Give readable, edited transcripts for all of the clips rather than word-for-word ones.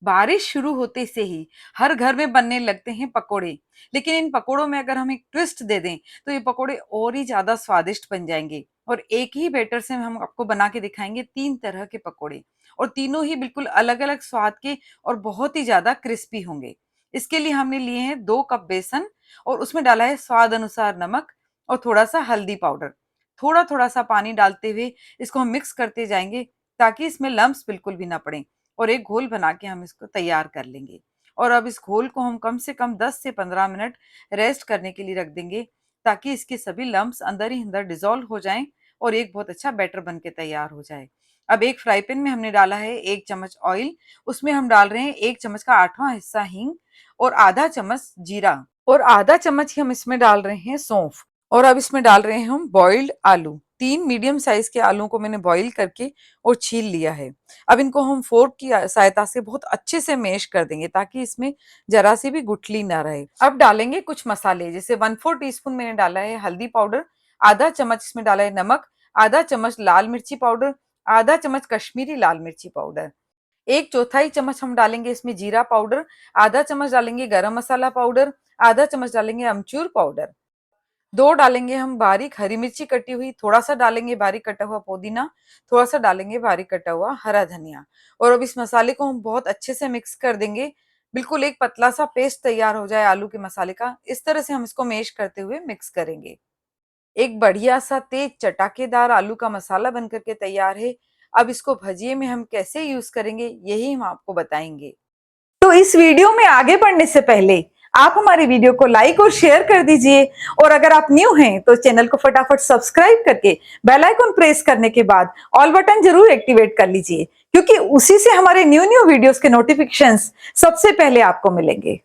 बारिश शुरू होते से ही हर घर में बनने लगते हैं पकोड़े। लेकिन इन पकोड़ों में अगर हम एक ट्विस्ट दे दें तो ये पकोड़े और ही ज्यादा स्वादिष्ट बन जाएंगे। और एक ही बैटर से हम आपको बना के दिखाएंगे 3 तरह के पकोड़े, और तीनों ही बिल्कुल अलग अलग स्वाद के और बहुत ही ज्यादा क्रिस्पी होंगे। इसके लिए हमने लिए हैं 2 कप बेसन, और उसमें डाला है स्वाद अनुसार नमक और थोड़ा सा हल्दी पाउडर। थोड़ा थोड़ा सा पानी डालते हुए इसको हम मिक्स करते जाएंगे ताकि इसमें लम्स बिल्कुल भी ना पड़े, और एक घोल बना के हम इसको तैयार कर लेंगे। और अब इस घोल को हम कम से कम 10 से 15 मिनट रेस्ट करने के लिए रख देंगे, ताकि इसके सभी लम्स अंदर ही अंदर डिजोल्व हो जाएं और एक बहुत अच्छा बैटर बन के तैयार हो जाए। अब एक फ्राई पैन में हमने डाला है 1 चम्मच ऑयल। उसमें हम डाल रहे हैं 1 चम्मच का 8वां हिस्सा हींग, और आधा चम्मच जीरा, और आधा चम्मच ही हम इसमें डाल रहे हैं सौंफ। और अब इसमें डाल रहे हैं हम बॉइल्ड आलू। 3 मीडियम साइज के आलू को मैंने बॉईल करके और छील लिया है। अब इनको हम फोर्क की सहायता से बहुत अच्छे से मैश कर देंगे ताकि इसमें जरा सी भी गुठली ना रहे। अब डालेंगे कुछ मसाले, जैसे 1/4 टीस्पून मैंने डाला है हल्दी पाउडर, आधा चम्मच इसमें डाला है नमक, आधा चम्मच लाल मिर्ची पाउडर, आधा चम्मच कश्मीरी लाल मिर्ची पाउडर, 1/4 चम्मच हम डालेंगे इसमें जीरा पाउडर, आधा चम्मच डालेंगे गरम मसाला पाउडर, आधा चम्मच डालेंगे अमचूर पाउडर, 2 डालेंगे हम बारीक हरी मिर्ची कटी हुई, थोड़ा सा डालेंगे बारीक कटा हुआ पुदीना, थोड़ा सा डालेंगे बारीक कटा हुआ हरा धनिया। और अब इस मसाले को हम बहुत अच्छे से मिक्स कर देंगे, बिल्कुल एक पतला सा पेस्ट तैयार हो जाए आलू के मसाले का। इस तरह से हम इसको मैश करते हुए मिक्स करेंगे। एक बढ़िया सा तेज चटाकेदार आलू का मसाला बन करके तैयार है। अब इसको भजिए में हम कैसे यूज करेंगे यही हम आपको बताएंगे। तो इस वीडियो में आगे बढ़ने से पहले आप हमारी वीडियो को लाइक और शेयर कर दीजिए, और अगर आप न्यू हैं तो चैनल को फटाफट सब्सक्राइब करके बेल आइकन प्रेस करने के बाद ऑल बटन जरूर एक्टिवेट कर लीजिए, क्योंकि उसी से हमारे न्यू न्यू वीडियोस के नोटिफिकेशंस सबसे पहले आपको मिलेंगे।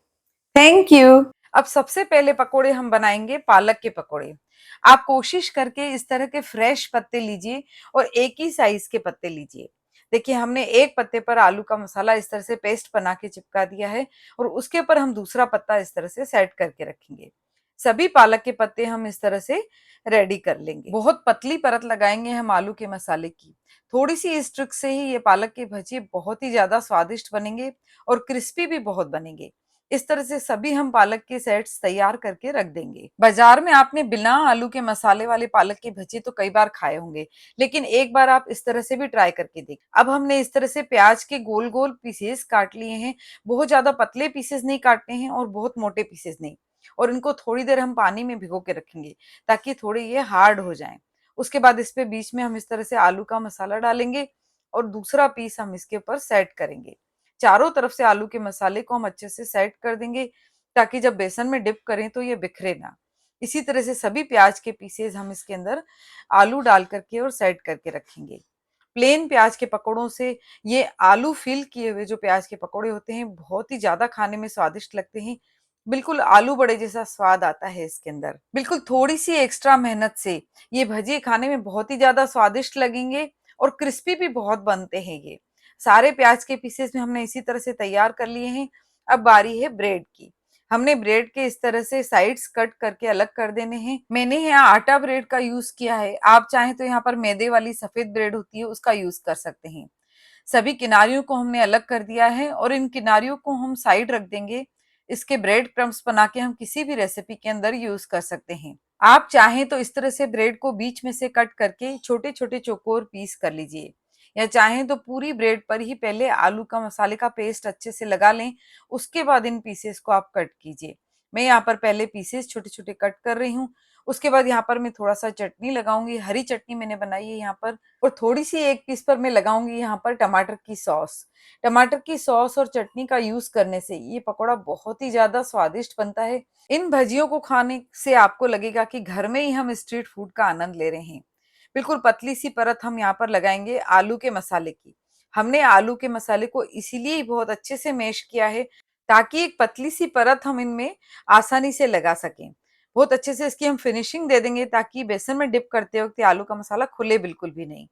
Thank you. अब सबसे पहले पकोड़े हम बनाएंगे पालक के पकोड़े। आप कोशिश करके इस तरह के फ्रेश पत्ते लीजिए और एक ही साइज के पत्ते लीजिए। देखिए, हमने एक पत्ते पर आलू का मसाला इस तरह से पेस्ट बना के चिपका दिया है, और उसके ऊपर हम दूसरा पत्ता इस तरह से सेट करके रखेंगे। सभी पालक के पत्ते हम इस तरह से रेडी कर लेंगे। बहुत पतली परत लगाएंगे हम आलू के मसाले की। थोड़ी सी इस ट्रिक से ही ये पालक के भजिए बहुत ही ज्यादा स्वादिष्ट बनेंगे और क्रिस्पी भी बहुत बनेंगे। इस तरह से सभी हम पालक के सेट्स तैयार करके रख देंगे। बाजार में आपने बिना आलू के मसाले वाले पालक के भजी तो कई बार खाए होंगे, लेकिन एक बार आप इस तरह से भी ट्राई करके देख। अब हमने इस तरह से प्याज के गोल गोल पीसेस काट लिए हैं। बहुत ज्यादा पतले पीसेस नहीं काटने हैं और बहुत मोटे पीसेस नहीं। और इनको थोड़ी देर हम पानी में भिगो के रखेंगे ताकि थोड़े ये हार्ड हो जाएं। उसके बाद इस पे बीच में हम इस तरह से आलू का मसाला डालेंगे, और दूसरा पीस हम इसके ऊपर सेट करेंगे। चारों तरफ से आलू के मसाले को हम अच्छे से सेट कर देंगे ताकि जब बेसन में डिप करें तो ये बिखरे ना। इसी तरह से सभी प्याज के पीसेस हम इसके अंदर आलू डाल करके और सेट करके रखेंगे। प्लेन प्याज के पकौड़ों से ये आलू फिल किए हुए जो प्याज के पकौड़े होते हैं बहुत ही ज्यादा खाने में स्वादिष्ट लगते हैं। बिल्कुल आलू बड़े जैसा स्वाद आता है इसके अंदर। बिल्कुल थोड़ी सी एक्स्ट्रा मेहनत से ये भजिए खाने में बहुत ही ज्यादा स्वादिष्ट लगेंगे, और क्रिस्पी भी बहुत बनते हैं ये। सारे प्याज के पीसेस में हमने इसी तरह से तैयार कर लिए हैं। अब बारी है ब्रेड की। हमने ब्रेड के इस तरह से साइड्स कट करके अलग कर देने हैं। मैंने यहाँ आटा ब्रेड का यूज किया है, आप चाहें तो यहाँ पर मैदे वाली सफेद ब्रेड होती है उसका यूज कर सकते हैं। सभी किनारियों को हमने अलग कर दिया है, और इन किनारियों को हम साइड रख देंगे। इसके ब्रेड क्रम्स बना के हम किसी भी रेसिपी के अंदर यूज कर सकते हैं। आप चाहें तो इस तरह से ब्रेड को बीच में से कट करके छोटे छोटे चौकोर पीस कर लीजिए, या चाहें तो पूरी ब्रेड पर ही पहले आलू का मसाले का पेस्ट अच्छे से लगा लें, उसके बाद इन पीसेस को आप कट कीजिए। मैं यहाँ पर पहले पीसेस छोटे छोटे कट कर रही हूँ। उसके बाद यहाँ पर मैं थोड़ा सा चटनी लगाऊंगी, हरी चटनी मैंने बनाई है यहाँ पर, और थोड़ी सी एक पीस पर मैं लगाऊंगी यहाँ पर टमाटर की सॉस। टमाटर की सॉस और चटनी का यूज करने से ये पकौड़ा बहुत ही ज्यादा स्वादिष्ट बनता है। इन भजियों को खाने से आपको लगेगा कि घर में ही हम स्ट्रीट फूड का आनंद ले रहे हैं। बिल्कुल पतली सी परत हम यहाँ पर लगाएंगे आलू के मसाले की। हमने आलू के मसाले को इसीलिए बहुत अच्छे से मैश किया है ताकि एक पतली सी परत हम इनमें आसानी से लगा सकें। बहुत अच्छे से इसकी हम फिनिशिंग दे देंगे ताकि बेसन में डिप करते वक्त आलू का मसाला खुले बिल्कुल भी नहीं।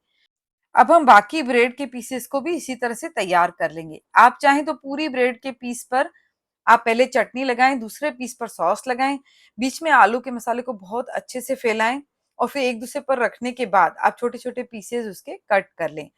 अब हम बाकी ब्रेड के पीसेस को भी इसी तरह से तैयार कर लेंगे। आप चाहें तो पूरी ब्रेड के पीस पर आप पहले चटनी लगाएं, दूसरे पीस पर सॉस लगाएं, बीच में आलू के मसाले को बहुत अच्छे से फैलाएं, और फिर एक दूसरे पर रखने के बाद आप छोटे छोटे पीसेस उसके कट कर लें।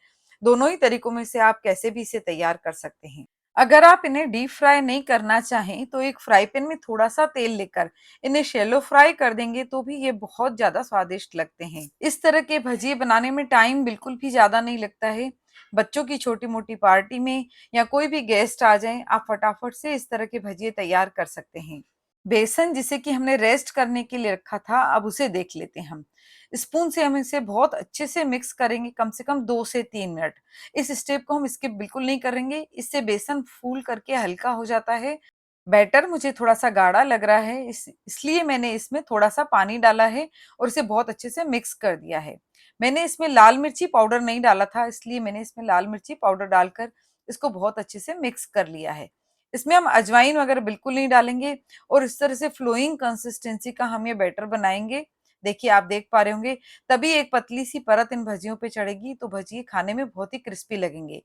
दोनों ही तरीकों में से आप कैसे भी इसे तैयार कर सकते हैं। अगर आप इन्हें डीप फ्राई नहीं करना चाहें तो एक फ्राई पैन में थोड़ा सा तेल लेकर इन्हें शैलो फ्राई कर देंगे तो भी ये बहुत ज्यादा स्वादिष्ट लगते हैं। इस तरह के भजिए बनाने में टाइम बिल्कुल भी ज्यादा नहीं लगता है। बच्चों की छोटी मोटी पार्टी में या कोई भी गेस्ट आ जाए, आप फटाफट से इस तरह के भजिए तैयार कर सकते हैं। बेसन जिसे कि हमने रेस्ट करने के लिए रखा था, अब उसे देख लेते हैं हम। स्पून से हम इसे बहुत अच्छे से मिक्स करेंगे, कम से कम 2 से 3 मिनट। इस स्टेप को हम स्किप बिल्कुल नहीं करेंगे, इससे बेसन फूल करके हल्का हो जाता है। बैटर मुझे थोड़ा सा गाढ़ा लग रहा है, इसलिए मैंने इसमें थोड़ा सा पानी डाला है और इसे बहुत अच्छे से मिक्स कर दिया है। मैंने इसमें लाल मिर्ची पाउडर नहीं डाला था, इसलिए मैंने इसमें लाल मिर्ची पाउडर डालकर इसको बहुत अच्छे से मिक्स कर लिया है। इसमें हम अजवाइन वगैरह बिल्कुल नहीं डालेंगे और इस तरह से फ्लोइंग कंसिस्टेंसी का हम ये बैटर बनाएंगे। देखिए, आप देख पा रहे होंगे, तभी एक पतली सी परत इन भजियों पे चढ़ेगी तो भजिए खाने में बहुत ही क्रिस्पी लगेंगे।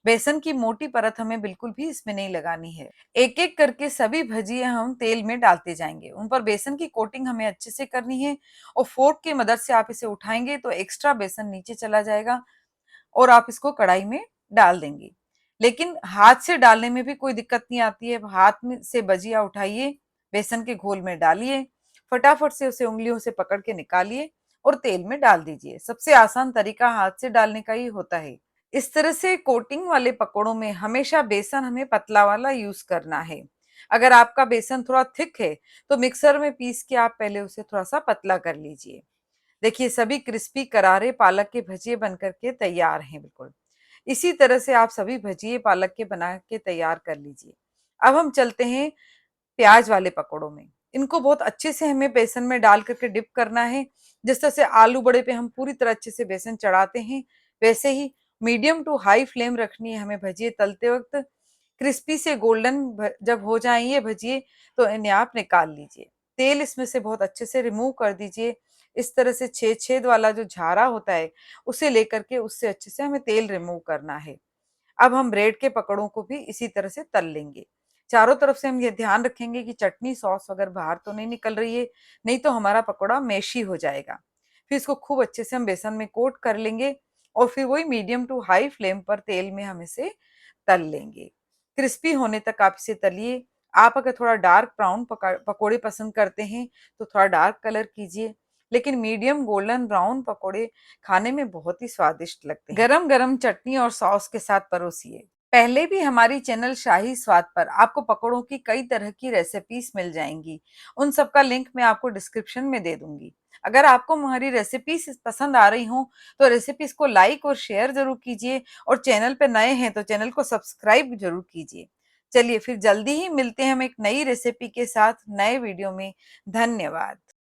बेसन की मोटी परत हमें बिल्कुल भी इसमें नहीं लगानी है। एक एक करके सभी भजिए हम तेल में डालते जाएंगे, उन पर बेसन की कोटिंग हमें अच्छे से करनी है और फोर्क की मदद से आप इसे उठाएंगे तो एक्स्ट्रा बेसन नीचे चला जाएगा और आप इसको कढ़ाई में डाल देंगे। लेकिन हाथ से डालने में भी कोई दिक्कत नहीं आती है। हाथ में से भजिया उठाइए, बेसन के घोल में डालिए, फटाफट से उसे उंगलियों से पकड़ के निकालिए और तेल में डाल दीजिए। सबसे आसान तरीका हाथ से डालने का ही होता है। इस तरह से कोटिंग वाले पकौड़ों में हमेशा बेसन हमें पतला वाला यूज करना है। अगर आपका बेसन थोड़ा थिक है तो मिक्सर में पीस के आप पहले उसे थोड़ा सा पतला कर लीजिए। देखिए, सभी क्रिस्पी करारे पालक के भजिए बन करके तैयार हैं बिल्कुल। इसी तरह से आप सभी भजिए पालक के बना के तैयार कर लीजिए। अब हम चलते हैं प्याज वाले पकौड़ों में। इनको बहुत अच्छे से हमें बेसन में डाल करके डिप करना है। जिस तरह से आलू बड़े पे हम पूरी तरह अच्छे से बेसन चढ़ाते हैं, वैसे ही मीडियम टू हाई फ्लेम रखनी है हमें भजिए तलते वक्त। क्रिस्पी से गोल्डन जब हो जाए ये भजिए तो इन्हें आप निकाल लीजिए। तेल इसमें से बहुत अच्छे से रिमूव कर दीजिए। इस तरह से छेद छेद वाला जो झारा होता है उसे लेकर के उससे अच्छे से हमें तेल रिमूव करना है। अब हम ब्रेड के पकौड़ों को भी इसी तरह से तल लेंगे। चारों तरफ से हम ये ध्यान रखेंगे कि चटनी सॉस अगर बाहर तो नहीं निकल रही है, नहीं तो हमारा पकौड़ा मेशी हो जाएगा। फिर इसको खूब अच्छे से हम बेसन में कोट कर लेंगे और फिर वही मीडियम टू हाई फ्लेम पर तेल में हम इसे तल लेंगे। क्रिस्पी होने तक आप इसे तलिए। आप अगर थोड़ा डार्क ब्राउन पकौड़े पसंद करते हैं तो थोड़ा डार्क कलर कीजिए, लेकिन मीडियम गोल्डन ब्राउन पकौड़े खाने में बहुत ही स्वादिष्ट लगते हैं। गरम गरम चटनी और सॉस के साथ परोसिए। पहले भी हमारी चैनल शाही स्वाद पर आपको पकौड़ों की कई तरह की रेसिपीज मिल जाएंगी। उन सब का लिंक मैं आपको डिस्क्रिप्शन में दे दूंगी। अगर आपको हमारी रेसिपीज पसंद आ रही हों तो रेसिपीज को लाइक और शेयर जरूर कीजिए और चैनल पे नए हैं तो चैनल को सब्सक्राइब जरूर कीजिए। चलिए फिर जल्दी ही मिलते हैं हम एक नई रेसिपी के साथ नए वीडियो में। धन्यवाद।